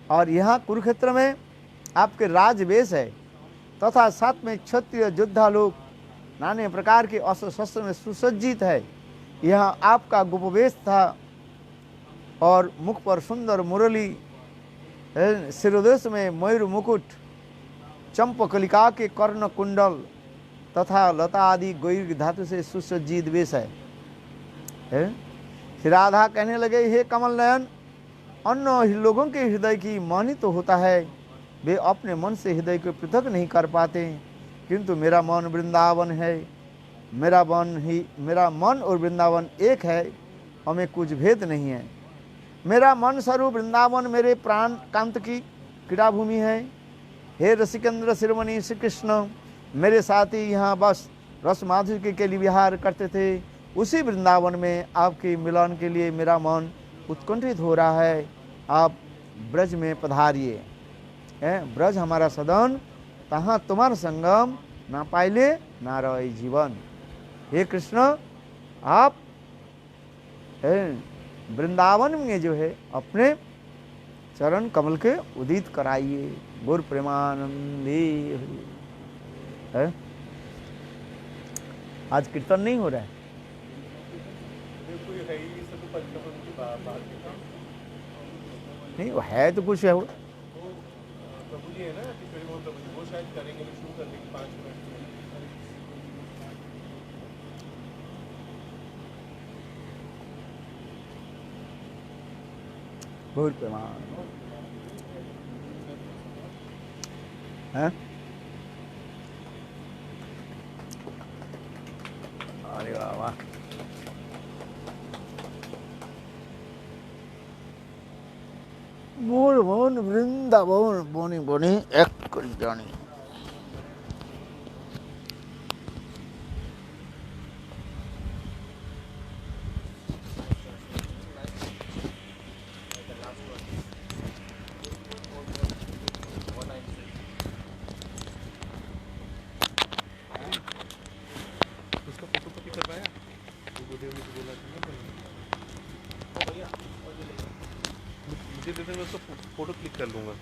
और यहाँ कुरुक्षेत्र में आपके राजवेश है तथा साथ में क्षत्रिय योद्धा लोग नाने प्रकार के अस्त्र शस्त्र में सुसज्जित है। यहाँ आपका गोपवेश था और मुख पर सुंदर मुरली, शिरोदेश में मयूर मुकुट, चंपकलिका के कर्ण कुंडल तथा लता आदि गौर धातु से सुसज्जित वेश है। श्री राधा कहने लगे, हे कमल नयन, अन्य लोगों के हृदय की मानी तो होता है, वे अपने मन से हृदय को पृथक नहीं कर पाते, किंतु मेरा मन वृंदावन है। मेरा मन और वृंदावन एक है, हमें कुछ भेद नहीं है। मेरा मन स्वरूप वृंदावन मेरे प्राण कांत की क्रीड़ा भूमि है। हे रसिकेंद्र शिरोमणि श्री कृष्ण, मेरे साथी यहाँ बस रस माधुर्य के लिए विहार करते थे, उसी वृंदावन में आपके मिलन के लिए मेरा मन उत्कंठित हो रहा है। आप ब्रज में पधारिए। ब्रज हमारा सदन, तहाँ तुम्हारा संगम, ना पाइले ना रहे जीवन। हे कृष्ण, आप वृंदावन में जो है अपने चरण कमल के उदित कराइए। गुरु प्रेमानंदे। आज कीर्तन नहीं हो रहा है। नहीं, वो है तो कुछ है वो। प्रभु जी है ना, वो शायद करेंगे, शुरू कर देंगे 5 मिनट। बहुत प्रमाण है। अरे वाह वाह। मोर मन वृंदावन बनी बनी एक कर जानी। उसका फोटो कॉपी करवाया, वो वीडियो में बोला था ना भैया, मुझे दे देंगे, उसको फोटो क्लिक कर लूँगा।